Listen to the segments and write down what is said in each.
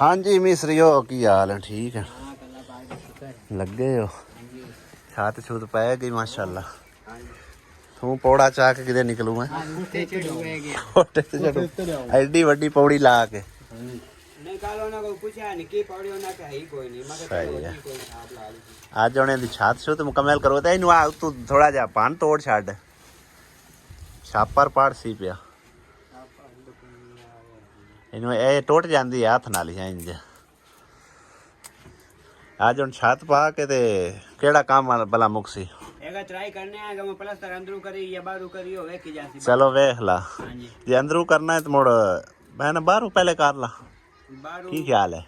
हाँ जी मिस्त्रियो की हाल है? ठीक है, लगे हो? छत छुत पै गई माशाल्लाह। तू पौड़ा चाह के किधर निकलू मैं? एडी वड्डी पौड़ी ला के आज उन्हें छत छुत मुकम्मल करो तो इनू तू थोड़ा जा पान तोड़ छड़ छापर पाड़ सी पिया इनू ए टुट जाती है हथ नाल इंज। आज हम छत पा के ते केड़ा काम भला मुक्सी ट्राई करने आएगा मैं प्लस्तर अंदरू करी या बाहरू करी हो वेख जासी। चलो वेख ला जे अंदरू करना है तो मुड़ मैं ना बाहरू पहले कर ला। की ख्याल है?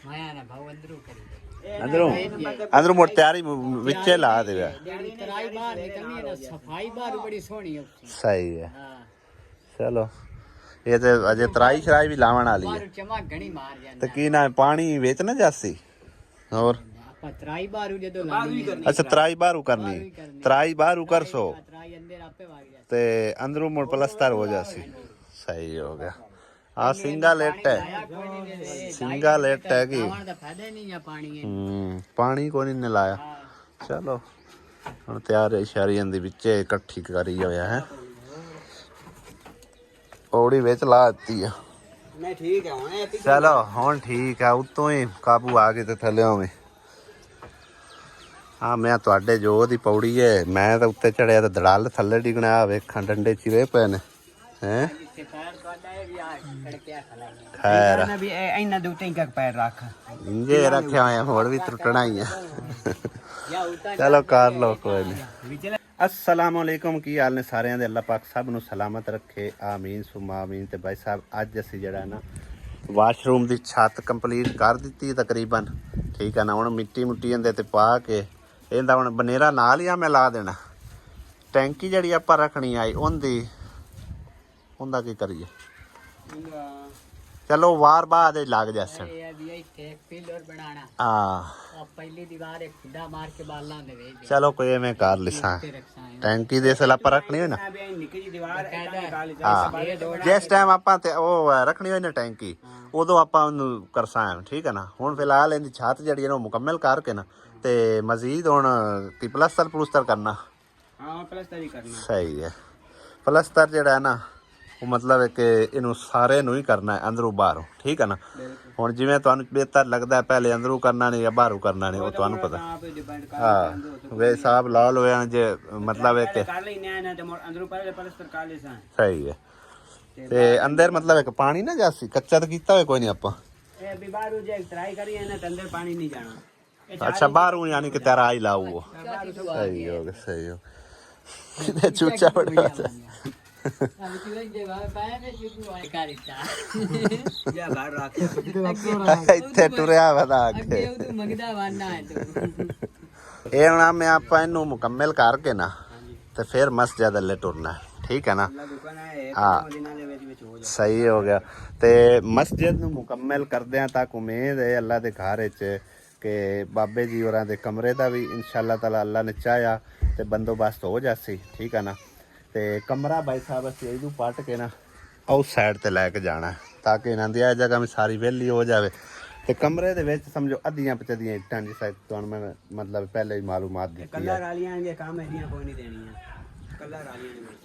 मैं ना भाव अंदरू करी अंदरू अंदरू मुड़ तैयारी विचे ला दे। तराई बाहर निकलनी है ना सफाई बाहर बड़ी सोहनी है। सही है चलो ये तो अजे तराई शराई भी लावण वाली है। चमक घणी मार जांदा तो की ना पानी वेच ना जासी और तराई बाहरू जदों लानी अच्छा तराई बाहरू करनी तराई बाहरू कर सो तराई अंदर आपे भाग जाए ते अंदरू मुड़ प्लस्तर हो जासी। सही हो गया। हाँ सिंगा लेट है सिंगा लेट है कि फायदा नहीं है पानी पानी को नहीं लाया। चलो हम तैयार शहरियां दे विचे इकट्ठी करी होया है पौड़ी विच ला दी है। मैं ठीक है हुणे चलो हुण ठीक है उत्तों ही काबू आ गए ते थले होवे। हाँ मैं तुहाडे जो दी पौड़ी है मैं तो उत्ते चढ़िया तो दड़ाल थले डिगना वेखां डंडे चिरे पे ने हैं खैर अभी इना दे उत्ते ही पैर रख इंजे रखे हुए होर भी टुटना ही है। चलो कर लो कोई नहीं। अस्सलाम वालेकुम की हाल ने सारे दे अल्लाह पाक सब नू सलामत रखे आमीन सुमा आमीन। ते भाई साहब अज असी जड़ा ना वाशरूम की छत कंप्लीट कर दी तकरीबन ठीक है ना। हुण मिट्टी मुट्टी इहदे ते पा के इहदा हुण बनेरा नाल ही मैं ला देना। टैंकी जड़ी आपां रखनी आई उंदा की करिए चलो वार बाद लग जासन पहली दीवार एक खुदा मार के बाला दे चलो कोई मैं कर लिसा टैंकी दे सल आप रखनी हो ना। जिस टाइम आप रखनी हो ना टैंकी उदों आप करसा ठीक है ना। हुण फिलहाल इहदी छत जड़ी है मुकम्मल करके ना ते मजीद हुण की प्लस्तर प्लुस्तर करना। सही है प्लस्तर जड़ा है ना वो मतलब है कि इनू सारे नू ही करना है अंदरों बाहरों ठीक है ना। हुण जिवें तुहानू बेहतर लगता है पहले अंदरों करना नहीं या बाहरों करना नहीं वो तुहानू पता। हाँ वे हिसाब ला लो जे मतलब है कि सही है ते अंदर मतलब है कि पानी ना जासी कच्चा तो कीता होवे कोई नहीं आपां अच्छा बाहरों यानी कि तेरा आई लाऊ वो सही हो गया सही हो चूचा बड़ा इत्थे टुरिया बता के ये हुण मैं आपां इनू मुकम्मल करके ना ते फिर मस्जिद अल्ले टुरना ठीक है ना। हाँ सही हो गया ते मस्जिद नू मुकम्मल करदे तक उम्मीद है अल्लाह दे घर च के बाबे जी होरां दे कमरे दा भी इंशाअल्लाह ताला अल्लाह ने चाहया ते बंदोबस्त हो जासी ठीक है ना। ते कमरा भाई साहब असीं इधू पट के ना उस साइड ते लैके जाना ताकि इन्हां दी जगह में सारी वेली हो जाए। ते कमरे दे विच समझो अद्धियां पचदियां इट्टां जिस तुहानू मैं मतलब पहले ही मालूमात दित्ती है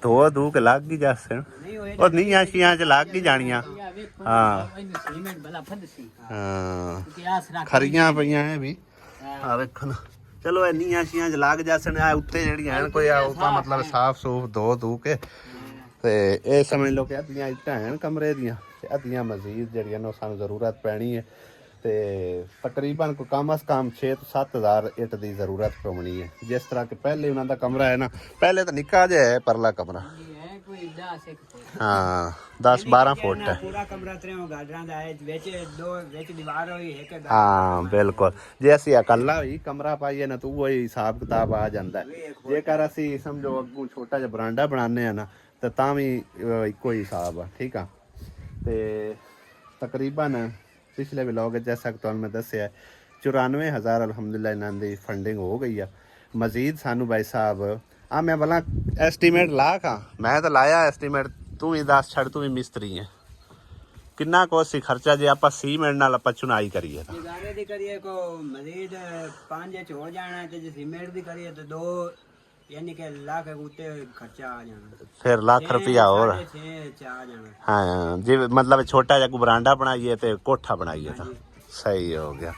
धो धू के लग ही जासन और नीयां शियां च लग ही जानियां। हाँ खरियां पईयां है भी आ वेखो ना चलो नीयां शियां च लग जासन उत्ते जेहड़ियां हैं कोई उपां मतलब साफ सूफ धो धू के ते ये समझ लो कि अद्धियां इट्टां हैं कमरे दियां ते अद्धियां मजीद जेहड़ियां ने सानू जरूरत पैनी है ते तकरीबन कोई कम अज कम 6 तो 7 हज़ार इट की जरूरत पवनी है। जिस तरह के पहले उन्होंने कमरा है ना पहले तो निक्का जिहा है परला कमरा हाँ 10-12 फुट है। हाँ बिल्कुल जे असी अकला ही कमरा पाइए ना तो वही हिसाब किताब आ जाता है। जेकर असी समझो अगू छोटा जिहा बरांडा बनाने ना तो तां भी इको ही हिसाब है ठीक है। तो तकरीबन पिछले व्लॉग जैसा कि तुहानू मैं दस्सिया 94,000 अलहमदुलिल्लाह इन्हां दी फंडिंग हो गई है। मजीद सानू भाई साहब मैं भला एस्टीमेट ला खां मैं तो लाया एस्टीमेट तू भी दस छड़ तू भी मिस्त्री है ਕਿੰਨਾ ਕੋ ਸੀ ਖਰਚਾ ਜੇ ਆਪਾਂ ਸੀਮੈਂਟ ਨਾਲ ਆਪਾਂ ਚੁਨਾਈ ਕਰੀਏ ਤਾਂ? ਜਿਗਾਰੇ ਦੀ ਕਰੀਏ ਕੋ ਮਜ਼ੀਦ 5 ਚ ਹੋ ਜਾਣਾ ਹੈ, ਤੇ ਜੇ ਸੀਮੈਂਟ ਦੀ ਕਰੀਏ ਤਾਂ 2 ਯਾਨੀ ਕਿ ਲੱਖ ਉੱਤੇ ਖਰਚਾ ਆ ਜਾਣਾ, ਫਿਰ ਲੱਖ ਰੁਪਇਆ ਹੋਰ। 6 ਚ ਆ ਜਾਣਾ। ਹਾਂ ਜੇ ਮਤਲਬ ਛੋਟਾ ਜਿਹਾ ਕੋਈ ਬਰਾਂਡਾ ਬਣਾਈਏ ਤੇ ਕੋਠਾ ਬਣਾਈਏ ਤਾਂ ਸਹੀ ਹੋ ਗਿਆ।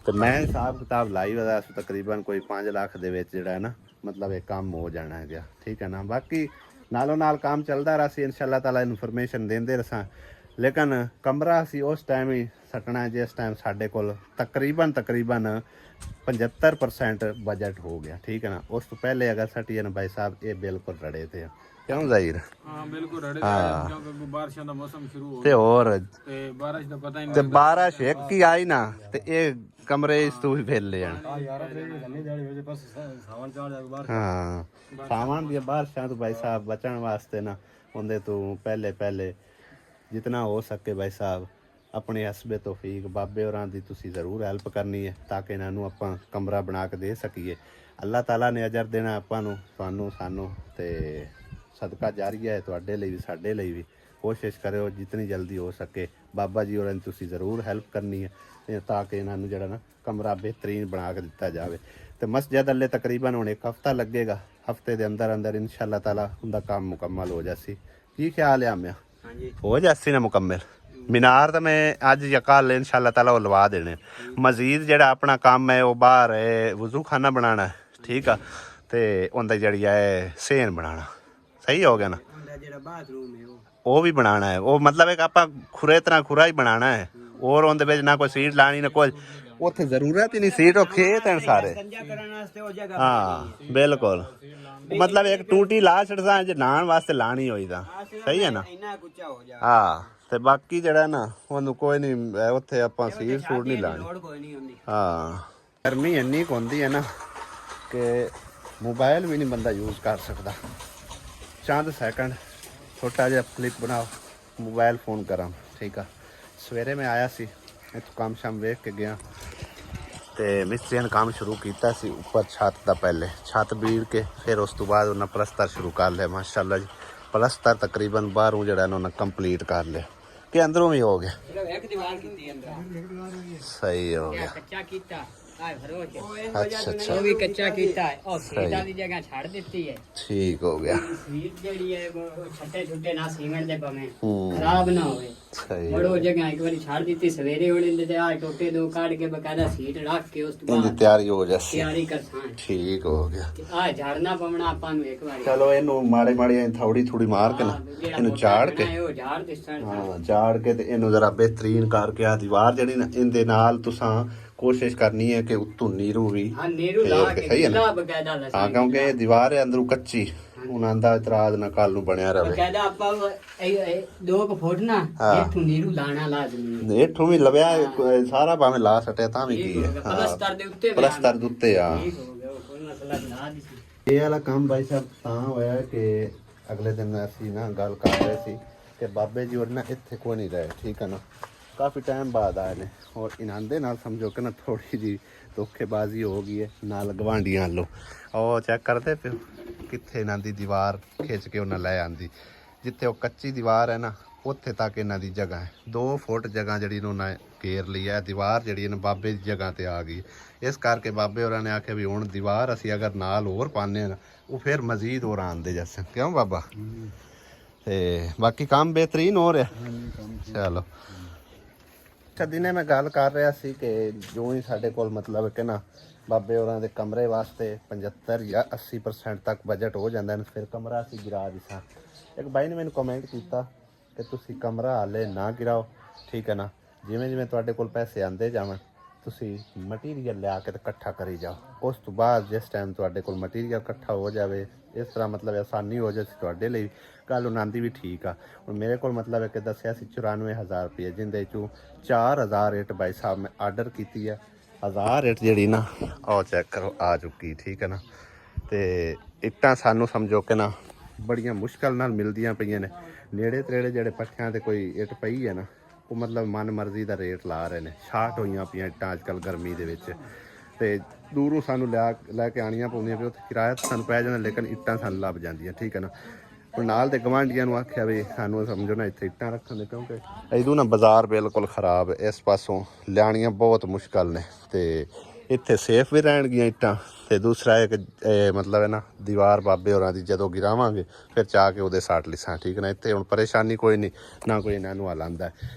ਤੇ ਮੈਂ ਹਿਸਾਬ ਕਿਤਾਬ ਲਾਈ ਵਦਾ ਤਕਰੀਬਨ ਕੋਈ 5 ਲੱਖ ਦੇ ਵਿੱਚ ਜਿਹੜਾ ਹੈ ਨਾ ਮਤਲਬ ਇਹ ਕੰਮ ਹੋ ਜਾਣਾ ਹੈਗਾ, ਠੀਕ ਹੈ ਨਾ। ਬਾਕੀ ਨਾਲੋਂ ਨਾਲ ਕੰਮ ਚੱਲਦਾ ਰਹਾ ਸੀ, ਇਨਸ਼ਾਅੱਲਾ ਤਾਲਾ ਇਨਫੋਰਮੇਸ਼ਨ ਦਿੰਦੇ ਰਸਾਂ। ਲੇਕਿਨ ਕਮਰਾ ਅਸੀਂ ਉਸ ਟਾਈਮ ਹੀ ਸੱਟਣਾ ਜਿਸ ਟਾਈਮ ਸਾਡੇ ਕੋਲ ਤਕਰੀਬਨ 75% ਬਜਟ ਹੋ ਗਿਆ, ਠੀਕ ਹੈ ਨਾ। ਉਸ ਤੋਂ ਪਹਿਲੇ ਅਗਰ ਸੱਟੀਏ ਨਾ ਭਾਈ ਸਾਹਿਬ ਇਹ ਬਿਲਕੁਲ ਰੜੇ ਤੇ ਕਿਉਂ ਜ਼ਾਹਿਰ? ਹਾਂ ਬਿਲਕੁਲ ਰੜੇ ਤੇ, ਕਿਉਂਕਿ ਬਾਰਿਸ਼ਾਂ ਦਾ ਮੌਸਮ ਸ਼ੁਰੂ ਹੋ ਤੇ ਗਿਆ ਹੋਰ ਤੇ ਬਾਰਿਸ਼ ਦਾ ਪਤਾ ਹੀ ਤੇ ਨਹੀਂ। ਬਾਰਿਸ਼ ਇੱਕ ਹੀ ਆਈ ਨਾ ਤੇ ਇਹ ਕਮਰੇ ਇਸ ਤੋਂ ਵੀ ਫੈਲ ਲੈ ਜਾਣ। ਹਾਂ ਸਾਵਣ ਦੀਆਂ ਬਾਰਿਸ਼ਾਂ ਤੋਂ ਭਾਈ ਸਾਹਿਬ ਬਚਣ ਵਾਸਤੇ ਨਾ ਉਹਦੇ ਤੋਂ ਪਹਿਲੇ ਜਿਤਨਾ ਹੋ ਸਕੇ ਭਾਈ ਸਾਹਿਬ ਆਪਣੇ ਹਸਬੇ ਤੌਫੀਕ ਬਾਬੇ ਹੋਰਾਂ ਦੀ ਤੁਸੀਂ ਜ਼ਰੂਰ ਹੈਲਪ ਕਰਨੀ ਹੈ ਤਾਂ ਕਿ ਇਹਨਾਂ ਨੂੰ ਆਪਾਂ ਕਮਰਾ ਬਣਾ ਕੇ ਦੇ ਸਕੀਏ। ਅੱਲਾਹ ਤਾਲਾ ਨੇ ਅਜਰ ਦੇਣਾ ਆਪਾਂ ਨੂੰ, ਤੁਹਾਨੂੰ, ਸਾਨੂੰ, ਤੇ ਸਦਕਾ ਜਾਰੀਆ ਹੈ ਤੁਹਾਡੇ ਲਈ ਵੀ ਸਾਡੇ ਲਈ ਵੀ। ਕੋਸ਼ਿਸ਼ ਕਰਿਓ ਜਿਤਨੀ ਜਲਦੀ ਹੋ ਸਕੇ ਬਾਬਾ ਜੀ ਹੋਰਾਂ ਦੀ ਤੁਸੀਂ ਜ਼ਰੂਰ ਹੈਲਪ ਕਰਨੀ ਹੈ ਤਾਂ ਕਿ ਇਹਨਾਂ ਨੂੰ ਜਿਹੜਾ ਨਾ ਕਮਰਾ ਬਿਹਤਰੀਨ ਬਣਾ ਕੇ ਦਿੱਤਾ ਜਾਵੇ। ਤੇ ਮਸਜਿਦ ਅੱਲੇ ਤਕਰੀਬਨ ਹੁਣ 1 ਹਫ਼ਤਾ ਲੱਗੇਗਾ, ਹਫ਼ਤੇ ਦੇ ਅੰਦਰ ਇਨਸ਼ਾਅੱਲਾ ਤਾਲਾ ਉਹਦਾ ਕੰਮ ਮੁਕੰਮਲ ਹੋ ਜਾਸੀ। ਕੀ ਖਿਆਲ ਹੈ ਆਮਿਆ? ਹਾਂਜੀ ਹੋ ਜਾਸੀ ਨਾ ਮੁਕੰਮਲ? ਮੀਨਾਰ ਤਾਂ ਮੈਂ ਅੱਜ ਜਾਂ ਕੱਲ ਇਨਸ਼ਾਅੱਲਾ ਤਾਲਾ ਉਹ ਲਵਾ ਦੇਣੇ। ਮਜ਼ੀਦ ਜਿਹੜਾ ਆਪਣਾ ਕੰਮ ਹੈ ਉਹ ਬਾਹਰ ਹੈ ਵਜ਼ੂ ਖਾਨਾ ਬਣਾਉਣਾ, ਠੀਕ ਆ, ਤੇ ਉਹਦਾ ਜਿਹੜੀ ਹੈ ਸੇਨ ਬਣਾਉਣਾ। ਸਹੀ ਹੋ ਗਿਆ ਨਾ? ਉਹਦਾ ਜਿਹੜਾ ਬਾਥਰੂਮ ਹੈ ਉਹ ਵੀ ਬਣਾਉਣਾ ਹੈ। ਉਹ ਮਤਲਬ ਇੱਕ ਆਪਾਂ ਖੁਰੇ ਤਰ੍ਹਾਂ ਖੁਰਾ ਹੀ ਬਣਾਉਣਾ ਹੈ, ਔਰ ਉਹਦੇ ਵਿੱਚ ਨਾ ਕੋਈ ਸੀਟ ਲਾਣੀ ਨਾ ਕੁਝ। ਉੱਥੇ ਜ਼ਰੂਰਤ ਹੀ ਨਹੀਂ ਸੀਟ, ਉਹ ਖੇਤ ਹਨ ਸਾਰੇ। ਸੰਜਾ ਕਰਨ ਵਾਸਤੇ ਉਹ ਜਗ੍ਹਾ ਹਾਂ ਬਿਲਕੁਲ, ਮਤਲਬ ਇੱਕ ਟੂਟੀ ਲਾ ਛੱਡਦਾ ਜੇ ਨਹਾਉਣ ਵਾਸਤੇ ਲਾਣੀ ਹੋਈ ਤਾਂ ਸਹੀ ਹੈ ਨਾ। ਇੰਨਾ ਕੁੱਚਾ ਹੋ ਜਾ। ਹਾਂ ਤੇ ਬਾਕੀ ਜਿਹੜਾ ਨਾ ਉਹਨੂੰ ਕੋਈ ਨਹੀਂ, ਉੱਥੇ ਆਪਾਂ ਸੀਟ ਸੂਟ ਨਹੀਂ ਲਾਣੀ। ਲੋੜ ਕੋਈ ਨਹੀਂ ਹੁੰਦੀ। ਹਾਂ ਗਰਮੀ ਇੰਨੀ ਕੁ ਹੁੰਦੀ ਹੈ ਨਾ ਕਿ ਮੋਬਾਈਲ ਵੀ ਨਹੀਂ ਬੰਦਾ ਯੂਜ਼ ਕਰ ਸਕਦਾ। ਚੰਦ ਸੈਕਿੰਡ ਛੋਟਾ ਜਿਹਾ ਕਲਿੱਪ ਬਣਾਓ, ਮੋਬਾਈਲ ਫੋਨ ਕਰਾਂ, ਠੀਕ ਆ। ਸਵੇਰੇ ਮੈਂ ਆਇਆ ਸੀ ਇੱਥੋਂ ਕੰਮ ਸ਼ਾਮ ਵੇਖ ਕੇ ਗਿਆ ਤੇ ਮਿਸਤਰੀਆਂ ਨੇ ਕੰਮ ਸ਼ੁਰੂ ਕੀਤਾ ਸੀ ਉੱਪਰ ਛੱਤ ਦਾ। ਪਹਿਲੇ ਛੱਤ ਬੀੜ ਕੇ ਫਿਰ ਉਸ ਤੋਂ ਬਾਅਦ ਉਹਨਾਂ ਪਲਸਤਰ ਸ਼ੁਰੂ ਕਰ ਲਿਆ। ਮਾਸ਼ਾਅੱਲਾ ਜੀ ਪਲਸਤਰ ਤਕਰੀਬਨ ਬਾਹਰੋਂ ਜਿਹੜਾ ਉਹਨਾਂ ਨੇ ਕੰਪਲੀਟ ਕਰ ਲਿਆ ਕਿ ਅੰਦਰੋਂ ਵੀ ਹੋ ਗਿਆ। ਸਿਰਫ ਇੱਕ ਦੀਵਾਰ ਕੀਤੀ ਅੰਦਰ। ਸਹੀ ਹੋ ਗਿਆ। ਕੱਚਾ ਕੀਤਾ ਅੱਛਾ ਉਹ ਵੀ ਕੱਚਾ ਕੀਤਾ ਹੈ ਔਰ ਸੀਟਾਂ ਦੀ ਜਗ੍ਹਾ ਛੱਡ ਦਿੱਤੀ ਹੈ। ਠੀਕ ਹੋ ਗਿਆ। ਸੀਟ ਜਿਹੜੀ ਹੈ ਛੱਟੇ ਛੁੱਟੇ ਨਾ ਸੀਮੈਂਟ ਦੇ ਪਵੇਂ ਖਰਾਬ ਨਾ ਹੋਵੇ। ਸਹੀ ਮੜੋ ਉਹ ਜਗ੍ਹਾ ਇੱਕ ਵਾਰੀ ਛੱਡ ਦਿੱਤੀ। ਸਵੇਰੇ ਉਹਨੇ ਤੇ ਆ ਟੋਟੇ 2 ਕੱਢ ਕੇ ਬਕਾਇਦਾ ਸੀਟ ਰੱਖ ਕੇ ਉਸ ਤੋਂ ਇਹਦੀ ਬਾਅਦ ਤਿਆਰੀ ਹੋ ਜਾਸੀ। ਤਿਆਰੀ ਕਰਸਾਂ। ਠੀਕ ਹੋ ਗਿਆ। ਆ ਝਾੜਨਾ ਪਵਣਾ ਆਪਾਂ ਨੂੰ ਇੱਕ ਵਾਰੀ। ਚਲੋ ਇਹਨੂੰ ਮਾੜੀ ਥੋੜੀ ਮਾਰ ਕੇ ਨਾ ਇਹਨੂੰ ਝਾੜ ਕੇ, ਉਹ ਝਾੜ ਤੇ ਸੜ ਹਾਂ ਝਾੜ ਕੇ ਤੇ ਇਹਨੂੰ ਜ਼ਰਾ ਬਿਹਤਰੀਨ ਕਰਕੇ ਆ ਦੀਵਾਰ ਜਿਹੜੀ ਨਾ ਇਹਦੇ ਨਾਲ ਤੁਸੀਂ ਕੋਸ਼ਿਸ਼ ਕਰਨੀ ਹੈ ਕਿ ਉੱਤੋਂ ਨੀਰੂ ਵੀ ਹਾਂ ਨੀਰੂ ਲਾ ਕੇ ਸਹੀ ਹੈ ਨਾ। ਬਕਾਇਦਾ ਲਾ। ਹਾਂ ਕਿਉਂਕਿ ਇਹ ਦੀਵਾਰ ਹੈ ਅੰਦਰੋਂ ਕੱਚੀ, ਉਹਨਾਂ ਦਾ ਇਤਰਾਜ਼ ਨਾ ਕੱਲ ਨੂੰ ਬਣਿਆ ਰਵੇ। ਬਕਾਇਦਾ ਆਪਾਂ 2 ਫੁੱਟ ਨਾ ਇੱਥੋਂ ਨੀਰੂ ਲਾਣਾ ਲਾਜ਼ਮੀ। ਇੱਥੋਂ ਵੀ ਲਵਿਆ ਸਾਰਾ ਭਾਵੇਂ ਲਾ ਸਟਿਆ ਤਾਂ ਵੀ ਕੀ ਹੈ। ਪਲਸਤਰ ਦੇ ਉੱਤੇ ਪਲਸਤਰ ਦੇ ਉੱਤੇ ਆ। ਠੀਕ ਹੋ ਗਿਆ, ਕੋਈ ਮਸਲਾ ਨਾ ਨਹੀਂ ਸੀ। ਇਹ ਵਾਲਾ ਕੰਮ ਭਾਈ ਸਾਹਿਬ ਤਾਂ ਹੋਇਆ ਕਿ ਅਗਲੇ ਦਿਨ ਅਸੀਂ ਨਾ ਗੱਲ ਕਰ ਰਹੇ ਸੀ ਕਿ ਬਾਬੇ ਜੀ ਹੋਰ ਨਾ ਇੱਥੇ ਕੋਈ ਨਹੀਂ ਰਹੇ, ਠੀਕ ਹੈ ਨਾ। ਕਾਫੀ ਟਾਈਮ ਬਾਅਦ ਆਏ ਨੇ ਔਰ ਇਹਨਾਂ ਦੇ ਨਾਲ ਸਮਝੋ ਕਿ ਨਾ ਥੋੜੀ ਜੀ ਧੋਖੇਬਾਜ਼ੀ ਹੋ ਗਈ ਹੈ ਨਾਲ ਗਵਾਂਢੀਆਂ ਵੱਲੋਂ। ਉਹ ਚੈੱਕ ਕਰਦੇ ਪਿਓ ਕਿੱਥੇ ਇਹਨਾਂ ਦੀ ਦੀਵਾਰ ਖਿੱਚ ਕੇ ਉਹਨਾਂ ਲੈ ਆਂਦੀ। ਜਿੱਥੇ ਉਹ ਕੱਚੀ ਦੀਵਾਰ ਹੈ ਨਾ ਉੱਥੇ ਤੱਕ ਇਹਨਾਂ ਦੀ ਜਗ੍ਹਾ ਹੈ। 2 ਫੁੱਟ ਜਗ੍ਹਾ ਜਿਹੜੀ ਉਹਨਾਂ ਨੇ ਘੇਰ ਲਈ ਹੈ। ਦੀਵਾਰ ਜਿਹੜੀ ਇਹਨਾਂ ਬਾਬੇ ਦੀ ਜਗ੍ਹਾ ਤੇ ਆ ਗਈ। ਇਸ ਕਰਕੇ ਬਾਬੇ ਹੋਰਾਂ ਨੇ ਆਖਿਆ ਵੀ ਹੁਣ ਦੀਵਾਰ ਅਸੀਂ ਅਗਰ ਨਾਲ ਹੋਰ ਪਾਉਂਦੇ ਹਾਂ ਨਾ ਉਹ ਫਿਰ ਮਜ਼ੀਦ ਹੋਰ ਆਉਂਦੇ ਜੈਸੇ। ਕਿਉਂ ਬਾਬਾ? ਤੇ ਬਾਕੀ ਕੰਮ ਬਿਹਤਰੀਨ ਹੋ ਰਿਹਾ। ਚਲੋ ਦਿਨੇ ਮੈਂ ਗੱਲ ਕਰ ਰਿਹਾ ਸੀ ਕਿ ਜੋ ਹੀ ਸਾਡੇ ਕੋਲ ਮਤਲਬ ਕਿ ਨਾ ਬਾਬੇ ਹੋਰਾਂ ਦੇ ਕਮਰੇ ਵਾਸਤੇ 75 ਜਾਂ 80% ਤੱਕ ਬਜਟ ਹੋ ਜਾਂਦਾ ਹੈ ਫਿਰ ਕਮਰਾ ਅਸੀਂ ਗਿਰਾ ਦਿੱਤਾ। ਇੱਕ ਬਾਈ ਨੇ ਮੈਨੂੰ ਕਮੈਂਟ ਕੀਤਾ ਕਿ ਤੁਸੀਂ ਕਮਰਾ ਹਾਲੇ ਨਾ ਗਿਰਾਓ, ਠੀਕ ਹੈ ਨਾ। ਜਿਵੇਂ ਤੁਹਾਡੇ ਕੋਲ ਪੈਸੇ ਆਉਂਦੇ ਜਾਵਣ ਤੁਸੀਂ ਮਟੀਰੀਅਲ ਲਿਆ ਕੇ ਤੇ ਇਕੱਠਾ ਕਰੀ ਜਾਓ। ਉਸ ਤੋਂ ਬਾਅਦ ਜਿਸ ਟਾਈਮ ਤੁਹਾਡੇ ਕੋਲ ਮਟੀਰੀਅਲ ਇਕੱਠਾ ਹੋ ਜਾਵੇ ਇਸ ਤਰ੍ਹਾਂ ਮਤਲਬ ਆਸਾਨੀ ਹੋ ਜਾਵੇ ਤੁਹਾਡੇ ਲਈ। ਗੱਲ ਉਹਨਾਂ ਦੀ ਵੀ ਠੀਕ ਆ। ਹੁਣ ਮੇਰੇ ਕੋਲ ਮਤਲਬ ਹੈ ਕਿ ਦੱਸਿਆ ਸੀ 94,000 ਰੁਪਏ, ਜਿੰਦੇ ਚੋਂ 4,000 ਇੱਟ ਬਾਈ ਸਾਹਿਬ ਮੈਂ ਆਰਡਰ ਕੀਤੀ ਹੈ। 1000 ਇੱਟ ਜਿਹੜੀ ਨਾ ਉਹ ਚੈੱਕ ਕਰੋ ਆ ਚੁੱਕੀ, ਠੀਕ ਹੈ ਨਾ। ਤੇ ਇੱਟਾਂ ਸਾਨੂੰ ਸਮਝੋ ਕਿ ਨਾ ਬੜੀਆਂ ਮੁਸ਼ਕਲ ਨਾਲ ਮਿਲਦੀਆਂ ਪਈਆਂ ਨੇ। ਨੇੜੇ ਤੇੜੇ ਜਿਹੜੇ ਪੱਠਿਆਂ ਤੇ ਕੋਈ ਇੱਟ ਪਈ ਹੈ ਨਾ ਉਹ ਮਤਲਬ ਮਨ ਮਰਜ਼ੀ ਦਾ ਰੇਟ ਲਾ ਰਹੇ ਨੇ। ਸ਼ਾਰਟ ਹੋਈਆਂ ਪਈਆਂ ਇੱਟਾਂ ਅੱਜ ਕੱਲ੍ਹ ਗਰਮੀ ਦੇ ਵਿੱਚ ਤੇ ਦੂਰੋਂ ਸਾਨੂੰ ਲੈ ਕੇ ਆਉਣੀਆਂ ਪਾਉਂਦੀਆਂ ਪਈਆਂ। ਉੱਥੇ ਕਿਰਾਇਆ ਤਾਂ ਸਾਨੂੰ ਪੈ ਜਾਂਦਾ ਲੇਕਿਨ ਇੱਟਾਂ ਸਾਨੂੰ ਲੱਭ ਜਾਂਦੀਆਂ, ਠੀਕ ਹੈ ਨਾ। ਹੁਣ ਨਾਲ ਦੇ ਗਵਾਂਢੀਆਂ ਨੂੰ ਆਖਿਆ ਵੀ ਸਾਨੂੰ ਸਮਝੋ ਨਾ ਇੱਥੇ ਇੱਟਾਂ ਰੱਖਣ ਦੇ, ਕਿਉਂਕਿ ਇਦੋਂ ਨਾ ਬਾਜ਼ਾਰ ਬਿਲਕੁਲ ਖਰਾਬ, ਇਸ ਪਾਸੋਂ ਲਿਆਉਣੀਆਂ ਬਹੁਤ ਮੁਸ਼ਕਲ ਨੇ ਤੇ ਇੱਥੇ ਸੇਫ ਵੀ ਰਹਿਣਗੀਆਂ ਇੱਟਾਂ। ਤੇ ਦੂਸਰਾ ਇੱਕ ਮਤਲਬ ਹੈ ਨਾ ਦੀਵਾਰ ਬਾਬੇ ਹੋਰਾਂ ਦੀ ਜਦੋਂ ਗਿਰਾਵਾਂਗੇ ਫਿਰ ਚਾਹ ਕੇ ਉਹਦੇ ਸਾਟ ਲਿਸਾਂ, ਠੀਕ ਨਾ। ਇੱਥੇ ਹੁਣ ਪਰੇਸ਼ਾਨੀ ਕੋਈ ਨਹੀਂ, ਨਾ ਕੋਈ ਇਹਨਾਂ ਨੂੰ ਹਲਾਉਂਦਾ।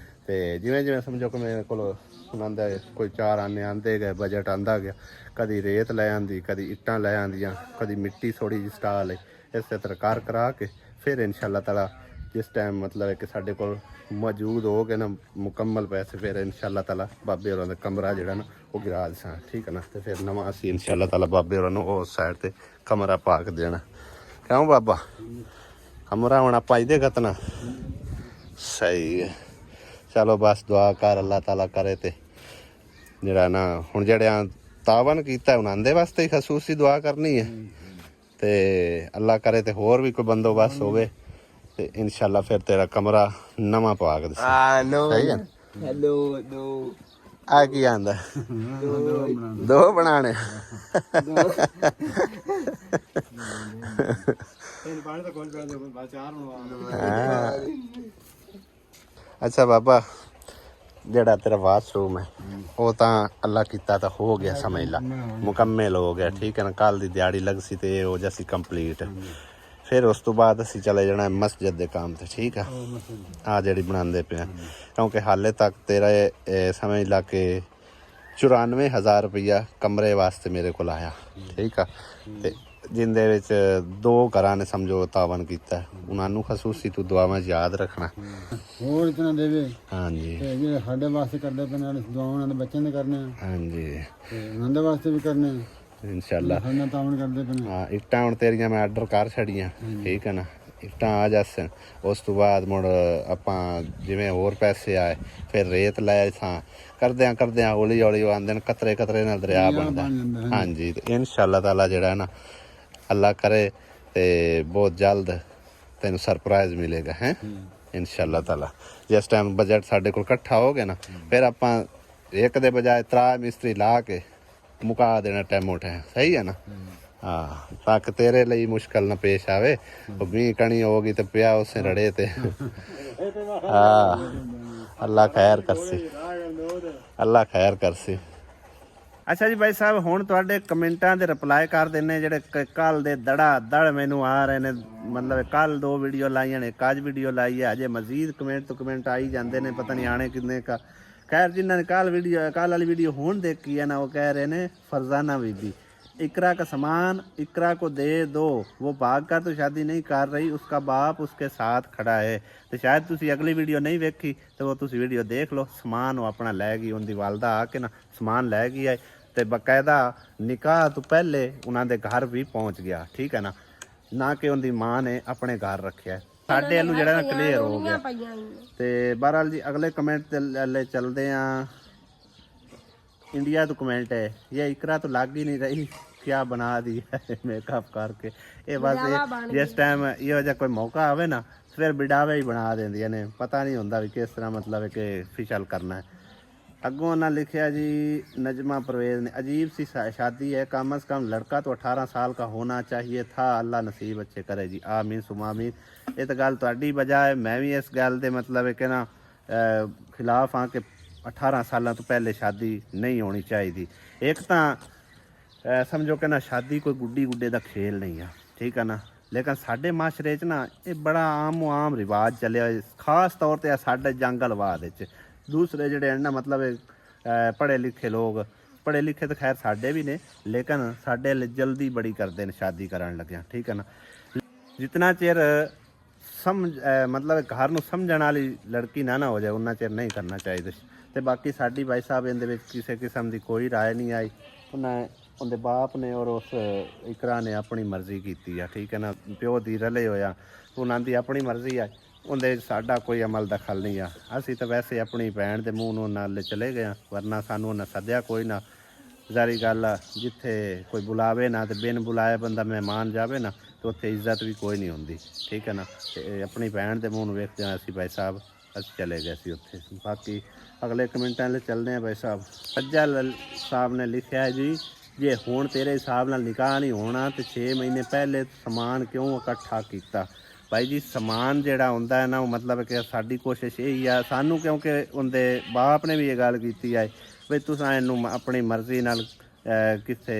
ਤੇ ਜਿਵੇਂ ਜਿਵੇਂ ਸਮਝੋ ਕਿ ਮੇਰੇ ਕੋਲ ਸੁਣਾਉਂਦਾ ਕੋਈ 4 ਆਨੇ ਆਉਂਦੇ ਗਏ, ਬਜਟ ਆਉਂਦਾ ਗਿਆ, ਕਦੀ ਰੇਤ ਲੈ ਆਂਦੀ, ਕਦੀ ਇੱਟਾਂ ਲੈ ਆਂਦੀਆਂ, ਕਦੀ ਮਿੱਟੀ ਥੋੜੀ ਜਿਹੀ ਸਟਾਲ ਹੈ, ਇਸੇ ਤਰ੍ਹਾਂ ਕਰਾ ਕੇ ਫਿਰ ਇਨਸ਼ਾਅੱਲਾ ਤਾਲਾ ਜਿਸ ਟਾਈਮ ਮਤਲਬ ਹੈ ਕਿ ਸਾਡੇ ਕੋਲ ਮੌਜੂਦ ਹੋ ਗਏ ਨਾ ਮੁਕੰਮਲ ਪੈਸੇ, ਫਿਰ ਇਨਸ਼ਾਅੱਲਾ ਤਾਲਾ ਬਾਬੇ ਹੋਰਾਂ ਦਾ ਕਮਰਾ ਜਿਹੜਾ ਨਾ ਉਹ ਗਿਰਾ ਦੇਸਾਂ, ਠੀਕ ਹੈ ਨਾ। ਤੇ ਫਿਰ ਨਵਾਂ ਅਸੀਂ ਇਨਸ਼ਾਅੱਲਾ ਤਾਲਾ ਬਾਬੇ ਹੋਰਾਂ ਨੂੰ ਉਸ ਸਾਈਡ ਤੇ ਕਮਰਾ ਪਾ ਕੇ ਦੇਣਾ। ਕਿਉਂ ਬਾਬਾ, ਕਮਰਾ ਹੁਣ ਆਪਾਂ ਇਹਦੇ ਖਤਨਾ ਸਹੀ ਹੈ। ਚਲੋ ਬਸ ਦੁਆ ਕਰ ਅੱਲਾਹ ਤਾਲਾ ਕਰੇ ਤੇ ਜਿਹੜਾ ਨਾ ਹੁਣ ਜਿਹੜਿਆਂ ਤਾਵਨ ਕੀਤਾ ਉਹਨਾਂ ਦੇ ਵਾਸਤੇ ਹੀ ਖਸੂਸੀ ਦੁਆ ਕਰਨੀ ਹੈ ਤੇ ਅੱਲਾਹ ਕਰੇ ਤੇ ਹੋਰ ਵੀ ਕੋਈ ਬੰਦੋਬਸਤ ਹੋਵੇ ਤੇ ਇਨਸ਼ਾਅੱਲਾ ਫਿਰ ਤੇਰਾ ਕਮਰਾ ਨਵਾਂ ਪਾ ਕੇ ਦੇ। ਸਹੀ ਹੈ। ਹੈਲੋ ਦੋ ਆ ਕੀ ਆਂਦਾ, ਦੋ ਬਣਾਣੇ। ਅੱਛਾ ਬਾਬਾ, ਜਿਹੜਾ ਤੇਰਾ ਵਾਸ਼ਰੂਮ ਹੈ ਉਹ ਤਾਂ ਅੱਲਾ ਕੀਤਾ ਤਾਂ ਹੋ ਗਿਆ, ਸਮਝ ਲਾ ਮੁਕੰਮਲ ਹੋ ਗਿਆ, ਠੀਕ ਹੈ ਨਾ। ਕੱਲ ਦੀ ਦਿਹਾੜੀ ਲੱਗ ਸੀ ਤੇ ਇਹ ਹੋ ਜਾ ਸੀ ਕੰਪਲੀਟ। ਫਿਰ ਉਸ ਤੋਂ ਬਾਅਦ ਅਸੀਂ ਚਲੇ ਜਾਣਾ ਮਸਜਿਦ ਦੇ ਕੰਮ ਤੇ, ਠੀਕ ਆ। ਆ ਜਿਹੜੀ ਬਣਾਉਂਦੇ ਪਏ, ਕਿਉਂਕਿ ਹਾਲੇ ਤੱਕ ਤੇਰਾ ਸਮਝ ਲਾ ਕੇ 94,000 ਰੁਪਈਆ ਕਮਰੇ ਵਾਸਤੇ ਮੇਰੇ ਕੋਲ ਆਇਆ, ਠੀਕ ਆ। ਤੇ ਜਿੰਦੇ ਵਿੱਚ 2 ਘਰਾਂ ਨੇ ਸਮਝੋ ਤਾਵਨ ਕੀਤਾ, ਉਹਨਾਂ ਨੂੰ ਖਸੂਸੀ ਤੂੰ ਦੁਆਵਾਂ ਯਾਦ ਰੱਖਣਾ। ਹੋਰ ਇਤਨਾ ਦੇਵੇ ਹਾਂਜੀ ਤੇ ਜਿਹੜੇ ਸਾਡੇ ਵਾਸਤੇ ਕਰਦੇ ਪਏ ਨੇ ਦੁਆਵਾਂ ਦੇ ਬੱਚਿਆਂ ਦੇ ਕਰਨੇ ਆ, ਹਾਂਜੀ ਤੇ ਉਹਨਾਂ ਦੇ ਵਾਸਤੇ ਵੀ ਕਰਨੇ ਆ ਇਨਸ਼ਾਅੱਲਾ। ਸਾਡੇ ਨਾਲ ਤਾਵਨ ਕਰਦੇ ਪਏ ਨੇ। ਹਾਂ ਇੱਟਾਂ ਹੁਣ ਤੇਰੀਆਂ ਮੈਂ ਆਰਡਰ ਕਰ ਛੜੀਆਂ, ਠੀਕ ਹੈ ਨਾ। ਇੱਟਾਂ ਆ ਜਾਸਨ, ਉਸ ਤੋਂ ਬਾਅਦ ਮੁੜ ਆਪਾਂ ਜਿਵੇਂ ਹੋਰ ਪੈਸੇ ਆਏ ਫਿਰ ਰੇਤ ਲੈ ਸਾਂ, ਕਰਦਿਆਂ ਹੌਲੀ ਹੌਲੀ ਉਹ ਆਂਦੇ ਨੇ ਕਤਰੇ ਕਤਰੇ ਨਾਲ ਦਰਿਆ ਬਣਦਾ। ਹਾਂਜੀ ਤੇ ਇਨਸ਼ਾਅੱਲਾ ਤਾਲਾ ਜਿਹੜਾ ਨਾ ਅੱਲਾ ਕਰੇ ਤੇ ਬਹੁਤ ਜਲਦ ਤੈਨੂੰ ਸਰਪ੍ਰਾਈਜ਼ ਮਿਲੇਗਾ ਹੈ ਇਨਸ਼ਾਅੱਲਾ ਤਾਲਾ। ਜਿਸ ਟਾਈਮ ਬਜਟ ਸਾਡੇ ਕੋਲ ਇਕੱਠਾ ਹੋ ਗਿਆ ਨਾ ਫਿਰ ਆਪਾਂ ਇੱਕ ਦੇ ਬਜਾਏ 3 ਮਿਸਤਰੀ ਲਾ ਕੇ ਮੁਕਾ ਦੇਣਾ ਟੈਮੋ ਟੈਮ, ਸਹੀ ਹੈ ਨਾ। ਹਾਂ ਤਾਂ ਕਿ ਤੇਰੇ ਲਈ ਮੁਸ਼ਕਲ ਨਾ ਪੇਸ਼ ਆਵੇ। ਉਹ ਮੀਂਹ ਕਣੀ ਹੋ ਗਈ ਤੇ ਪਿਆ ਉਸੇ ਰੜੇ ਤੇ। ਹਾਂ ਅੱਲਾ ਖੈਰ ਕਰਸੀ, ਅੱਲਾ ਖੈਰ ਕਰਸੀ। ਅੱਛਾ ਜੀ ਭਾਈ ਸਾਹਿਬ, ਹੁਣ ਤੁਹਾਡੇ ਕਮੈਂਟਾਂ ਦੇ ਰਿਪਲਾਈ ਕਰ ਦਿੰਨੇ ਜਿਹੜੇ ਕੱਲ ਦੇ ਦੜ ਮੈਨੂੰ ਆ ਰਹੇ ਨੇ। ਮਤਲਬ ਕੱਲ 2 ਵੀਡੀਓ ਲਾਈਆਂ ਨੇ, ਇੱਕ ਅੱਜ ਵੀਡੀਓ ਲਾਈ ਹੈ, ਅਜੇ ਮਜ਼ੀਦ ਕਮੈਂਟ ਤੋਂ ਕਮੈਂਟ ਆਈ ਜਾਂਦੇ ਨੇ, ਪਤਾ ਨਹੀਂ ਆਣੇ ਕਿੰਨੇ ਕਾ। खैर जिन्होंने कल वाली वीडियो होन देखी है ना, वो कह रहे ने फरजाना बीबी इकरा का सामान इकरा को दे दो, वो भाग कर तो शादी नहीं कर रही, उसका बाप उसके साथ खड़ा है। तो शायद तुसी अगली वीडियो नहीं वेखी तो वो तुसी वीडियो देख लो। समान वो अपना लै गई, उनकी वालदा आके ना समान लै गई है तो बकायदा निकाह तो पहले उन्होंने घर भी पहुँच गया, ठीक है ना कि उनकी माँ ने अपने घर रखे है। ਸਾਡੇ ਵੱਲੋਂ ਜਿਹੜਾ ਨਾ ਕਲੀਅਰ ਹੋ ਗਿਆ। ਤੇ ਬਹਰਾਲ ਜੀ ਅਗਲੇ ਕਮੈਂਟ ਤੇ ਲੈ ਚਲਦੇ ਆ। इंडिया तो कमेंट है, ये इकरा तो लग ही नहीं रही, क्या बना दी है मेकअप करके। ये बस जिस टाइम ये वजह कोई मौका आवे ना फिर बिडावे ही बना देंदियां ने, पता नहीं होंदा भी किस तरह मतलब है कि फिशल करना है। अगों ना लिखा जी नजमा परवेज ने, अजीब सी शादी है, कम अज़ कम लड़का तो 18 साल का होना चाहिए था, अल्लाह नसीब अच्छे करे जी, आमीन सुमा आमीन। ये तो गल तुहाडी बजाए मैं भी इस गल दे मतलब है कि ना खिलाफ हाँ कि 18 साल तो पहले शादी नहीं होनी चाहिए। एक तो समझो कि ना शादी कोई गुड्डी गुड्डे का खेल नहीं है, ठीक है ना, लेकिन साडे माशरे च ना ये बड़ा आम रिवाज चलिया, खास तौर पर साडे जंगलवाद। दूसरे जेडे ना मतलब पढ़े लिखे लोग, पढ़े लिखे तो खैर साडे भी ने, लेकिन साडे जल्दी बड़ी करते हैं शादी करन लग्या, ठीक है ना। जितना चिर समझ मतलब घर नूं समझण वाली लड़की ना हो जाए उन्ना चिर नहीं करना चाहिए। तो बाकी साडी भाई साहब इहदे विच किसी किस्म की कोई राय नहीं आई। उन्हें उनके बाप ने और उस इकरा ने अपनी मर्जी की है, ठीक है ना, प्यो दी रले होया उन्हां दी अपनी मर्जी है, उनके साडा कोई अमल दखल नहीं आ। असी तो वैसे अपनी भैन के मूँह नाल चले गए, वरना सानू उन्हें सद्या कोई ना। जारी गल जिथे कोई बुलावे ना तो बिन बुलाए बंदा मेहमान जावे ना तो उत्थे इज्जत भी कोई नहीं होंदी, ठीक है ना। ते अपनी भैन के मूँह वेखते असी भाई साहब अस चले गए सी उत्थे। बाकी अगले कमेंटा चलते हैं भाई साहब। अज्जल साहब ने लिखा है जी, जे हुण तेरे हिसाब नाल निकाह नहीं होना तो 6 महीने पहले समान क्यों इकट्ठा किया, ਭਾਈ ਜੀ ਸਮਾਨ ਜਿਹੜਾ ਹੁੰਦਾ ਹੈ ਨਾ, ਉਹ ਮਤਲਬ ਕਿ ਸਾਡੀ ਕੋਸ਼ਿਸ਼ ਇਹ ਹੀ ਆ ਸਾਨੂੰ, ਕਿਉਂਕਿ ਉਹਦੇ ਬਾਪ ਨੇ ਵੀ ਇਹ ਗੱਲ ਕੀਤੀ ਹੈ ਵੀ ਤੁਸੀਂ ਇਹਨੂੰ ਆਪਣੀ ਮਰਜ਼ੀ ਨਾਲ ਕਿੱਥੇ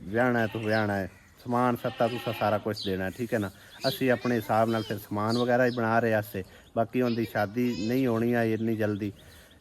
ਵਿਆਹਣਾ ਤੂੰ ਵਿਆਹਣਾ ਹੈ, ਸਮਾਨ ਸੱਤਾ ਤੁਸੀਂ ਸਾਰਾ ਕੁਝ ਦੇਣਾ, ਠੀਕ ਹੈ ਨਾ। ਅਸੀਂ ਆਪਣੇ ਹਿਸਾਬ ਨਾਲ ਫਿਰ ਸਮਾਨ ਵਗੈਰਾ ਹੀ ਬਣਾ ਰਹੇ ਆਸੇ, ਬਾਕੀ ਉਹਦੀ ਸ਼ਾਦੀ ਨਹੀਂ ਹੋਣੀ ਆ ਇੰਨੀ ਜਲਦੀ,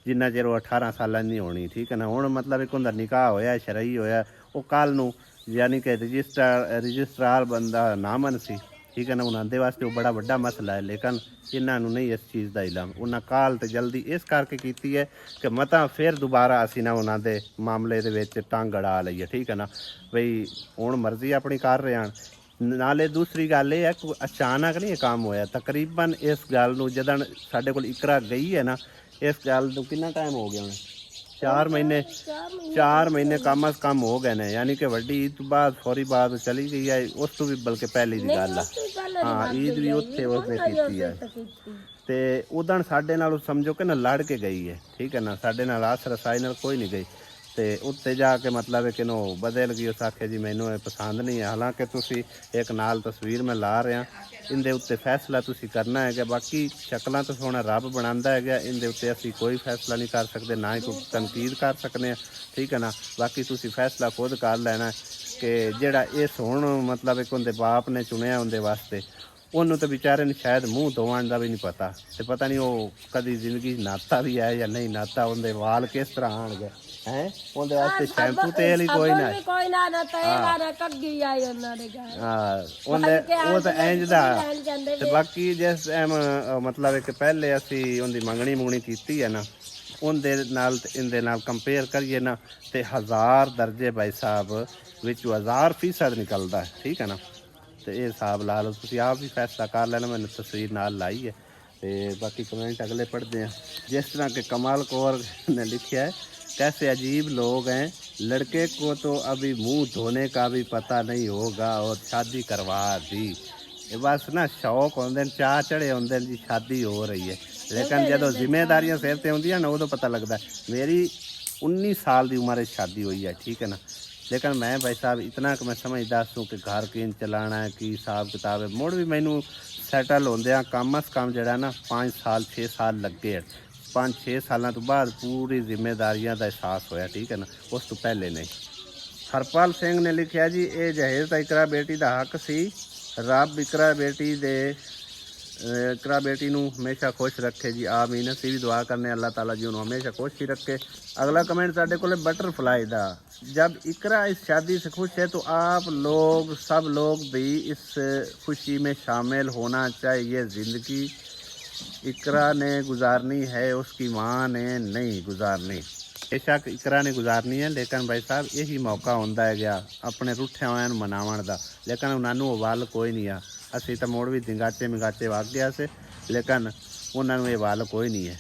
ਜਿੰਨਾ ਚਿਰ ਉਹ 18 ਸਾਲਾਂ ਦੀ ਨਹੀਂ ਹੋਣੀ, ਠੀਕ ਹੈ ਨਾ। ਹੁਣ ਮਤਲਬ ਇੱਕ ਹੁੰਦਾ ਨਿਕਾਹ ਹੋਇਆ, ਸ਼ਰਈ ਹੋਇਆ, ਉਹ ਕੱਲ੍ਹ ਨੂੰ ਯਾਨੀ ਕਿ ਰਜਿਸਟਰਾਰ ਬੰਦਾ ਨਾਮਨ ਸੀ, ਠੀਕ ਹੈ ਨਾ। ਉਹਨਾਂ ਦੇ ਵਾਸਤੇ ਉਹ ਬੜਾ ਵੱਡਾ ਮਸਲਾ ਹੈ, ਲੇਕਿਨ ਇਹਨਾਂ ਨੂੰ ਨਹੀਂ ਇਸ ਚੀਜ਼ ਦਾ ਇਲਮ। ਉਹਨਾਂ ਕਾਲ ਤੇ ਜਲਦੀ ਇਸ ਕਰਕੇ ਕੀਤੀ ਹੈ ਕਿ ਮਤਾ ਫਿਰ ਦੁਬਾਰਾ ਅਸੀਂ ਨਾ ਉਹਨਾਂ ਦੇ ਮਾਮਲੇ ਦੇ ਵਿੱਚ ਟੰਗ ਅੜਾ ਲਈਏ, ਠੀਕ ਹੈ ਨਾ। ਬਈ ਹੁਣ ਮਰਜ਼ੀ ਆਪਣੀ ਕਰ ਰਹੇ ਹਨ। ਨਾਲੇ ਦੂਸਰੀ ਗੱਲ ਇਹ ਹੈ ਕਿ ਅਚਾਨਕ ਨਹੀਂ ਇਹ ਕੰਮ ਹੋਇਆ, ਤਕਰੀਬਨ ਇਸ ਗੱਲ ਨੂੰ ਜਦੋਂ ਸਾਡੇ ਕੋਲ ਇਕਰਾ ਗਈ ਹੈ ਨਾ, ਇਸ ਗੱਲ ਨੂੰ ਕਿੰਨਾ ਟਾਈਮ ਹੋ ਗਿਆ ਹੁਣ, 4 ਮਹੀਨੇ ਕਮ ਅਜ਼ ਕਮ ਹੋ ਗਏ ਨੇ, ਯਾਨੀ ਕਿ ਵੱਡੀ ਈਦ ਤੋਂ ਬਾਅਦ ਫੌਰੀ ਬਾਅਦ ਚਲੀ ਗਈ ਹੈ, ਉਸ ਤੋਂ ਵੀ ਬਲਕਿ ਪਹਿਲੀ ਦੀ ਗੱਲ ਆ। ਹਾਂ, ਈਦ ਵੀ ਉੱਥੇ ਉਸਨੇ ਕੀਤੀ ਹੈ ਤੇ ਉਦਣ ਸਾਡੇ ਨਾਲ ਸਮਝੋ ਕਿ ਨਾ ਲੜ ਕੇ ਗਈ ਹੈ, ਠੀਕ ਹੈ ਨਾ। ਸਾਡੇ ਨਾਲ ਆਸ ਰਸਾਈ ਨਾਲ ਕੋਈ ਨਹੀਂ ਗਈ ਤੇ ਉੱਤੇ ਜਾ ਕੇ ਮਤਲਬ ਹੈ ਕਿ ਨੋ ਬਦਲ ਗਈ। ਉਸ ਆਖੇ ਜੀ ਮੈਨੂੰ ਇਹ ਪਸੰਦ ਨਹੀਂ ਹੈ। ਹਾਲਾਂਕਿ ਤੁਸੀਂ ਇੱਕ ਨਾਲ ਤਸਵੀਰ ਮੈਂ ਲਾ ਰਿਹਾ, ਇਹਦੇ ਉੱਤੇ ਫੈਸਲਾ ਤੁਸੀਂ ਕਰਨਾ ਹੈਗਾ। ਬਾਕੀ ਸ਼ਕਲਾਂ ਤਾਂ ਸੋਹਣਾ ਰੱਬ ਬਣਾਉਂਦਾ ਹੈਗਾ, ਇਹਦੇ ਉੱਤੇ ਅਸੀਂ ਕੋਈ ਫੈਸਲਾ ਨਹੀਂ ਕਰ ਸਕਦੇ, ਨਾ ਹੀ ਕੋਈ ਤਨਕੀਦ ਕਰ ਸਕਨੇ ਹਾਂ, ਠੀਕ ਹੈ ਨਾ। ਬਾਕੀ ਤੁਸੀਂ ਫੈਸਲਾ ਖੁਦ ਕਰ ਲੈਣਾ ਕਿ ਜਿਹੜਾ ਇਹ ਹੁਣ ਮਤਲਬ ਇੱਕ ਉਹਦੇ ਬਾਪ ਨੇ ਚੁਣਿਆ ਉਹਦੇ ਵਾਸਤੇ, ਉਹਨੂੰ ਤਾਂ ਵਿਚਾਰੇ ਨੂੰ ਸ਼ਾਇਦ ਮੂੰਹ ਧੋਣ ਦਾ ਵੀ ਨਹੀਂ ਪਤਾ, ਤੇ ਪਤਾ ਨਹੀਂ ਉਹ ਕਦੀ ਜ਼ਿੰਦਗੀ ਨਾਤਾ ਵੀ ਹੈ ਜਾਂ ਨਹੀਂ ਨਾਤਾ, ਉਹਦੇ ਵਾਲ ਕਿਸ ਤਰ੍ਹਾਂ ਆਣਗੇ ਹੈ, ਉਹਦੇ ਵਾਸਤੇ ਸ਼ੈਂਪੂ ਤੇਲ ਹੀ ਕੋਈ ਨਾ ਉਹ ਤਾਂ ਇੰਜ ਦਾ। ਤੇ ਬਾਕੀ ਜਿਸ ਟਾਈਮ ਮਤਲਬ ਕਿ ਪਹਿਲੇ ਅਸੀਂ ਉਹਦੀ ਮੰਗਣੀ ਮੁੰਗਣੀ ਕੀਤੀ ਹੈ ਨਾ, ਉਹਦੇ ਨਾਲ ਤੇ ਇਹਦੇ ਨਾਲ ਕੰਪੇਅਰ ਕਰੀਏ ਨਾ, ਤੇ 1000 ਦਰਜੇ ਭਾਈ ਸਾਹਿਬ ਵਿੱਚ 1000% ਨਿਕਲਦਾ ਹੈ, ਠੀਕ ਹੈ ਨਾ। ਤੇ ਇਹ ਹਿਸਾਬ ਲਾ ਲਓ, ਤੁਸੀਂ ਆਪ ਵੀ ਫੈਸਲਾ ਕਰ ਲੈਣਾ। ਮੈਨੂੰ ਤਸਵੀਰ ਨਾਲ ਲਾਈ ਹੈ ਤੇ ਬਾਕੀ ਕਮੈਂਟ ਅਗਲੇ ਪढ़ते हैं। जिस तरह के कमाल कौर ने लिखा है, कैसे अजीब लोग हैं, लड़के को तो अभी मुंह धोने का भी पता नहीं होगा और शादी करवा दी। ये बस ना शौक होंगे, चाह चढ़े होंगे जी शादी हो रही है, लेकिन जो जिम्मेदारियां सिर ते होंदियां ना, उदों पता लगता है। मेरी 19 साल की उम्र शादी हुई है, ठीक है ना, लेकिन मैं भाई साहब इतना कि मैं समझदा सूँ कि घर किन चलाना है, की हिसाब किताब है। मुड़ भी मैनू सैटल होंदियां कम अज़ कम जड़ा ना 5 साल 6 साल लगे, 5-6 सालों तो बाद पूरी जिम्मेदारियां का एहसास होया, ठीक है ना, उस तो पहले नहीं। हरपाल सिंह ने लिखा जी, ये जहेज का इकरा बेटी का हक सी, रब इकरा बेटी नू हमेशा खुश रखे जी, आमीन। असीं भी दुआ करने अल्लाह ताला जी उन्होंने हमेशा खुश ही रखे। अगला कमेंट साढ़े को बटरफ्लाई दा, जब इकरा इस शादी से खुश है तो आप लोग सब लोग भी इस खुशी में शामिल होना चाहिए। ज़िंदगी इकरा ने गुजारनी है, उसकी माँ ने नहीं गुजारनी। बेशक इकरा ने गुजारनी है, लेकिन भाई साहब यही मौका होंदा है गया अपने रुठे होया नूं मनावण दा, लेकिन उन्होंने वल कोई नहीं आ। असीं तो मुड़ भी दिंगाचे मिगाचे वग गया से, लेकिन उन्होंने ये वल कोई नहीं है,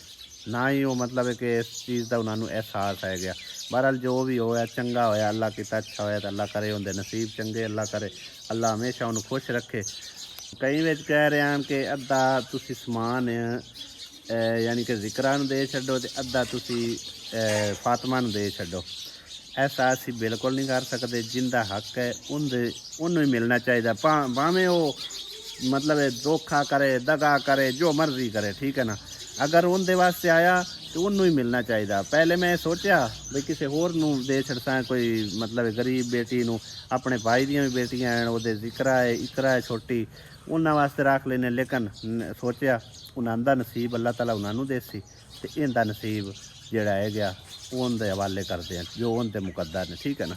ना ही वो मतलब है कि इस चीज़ का उन्होंने एहसास है गया। बहरहाल जो भी होया चंगा होया, अल्लाह किता अच्छा होया तो अल्लाह करे उनके नसीब चंगे, अल्लाह करे अल्लाह हमेशा उन्हें खुश रखे। कई विच कह रहे हैं कि अद्धा तुसी समान यानी कि जिकरा नूं दे छड्डो ते अद्धा तुसी फातिमा नूं दे छड्डो। ऐसा असी बिल्कुल नहीं कर सकते। जिंदा हक है उन्हें ही मिलना चाहिए, भावें वो मतलब धोखा करे, दगा करे, जो मर्जी करे, ठीक है ना। अगर उनके वास्ते आया तो उन्होंने ही मिलना चाहिए। पहले मैं सोचा भी किसी होर नूं दे छड़सा, कोई मतलब गरीब बेटी नूं, अपने भाई दियां भी बेटियां हैं, वो जिकरा है इकरा है छोटी, उन्होंने वास्ते रख लेने, लेकिन सोचा उन्होंने नसीब अल्लाह ताला उन्होंने देसी, तो इनका नसीब जोड़ा है गया वो उनके हवाले करते हैं जो उनके मुकद्दर ने, ठीक है ना।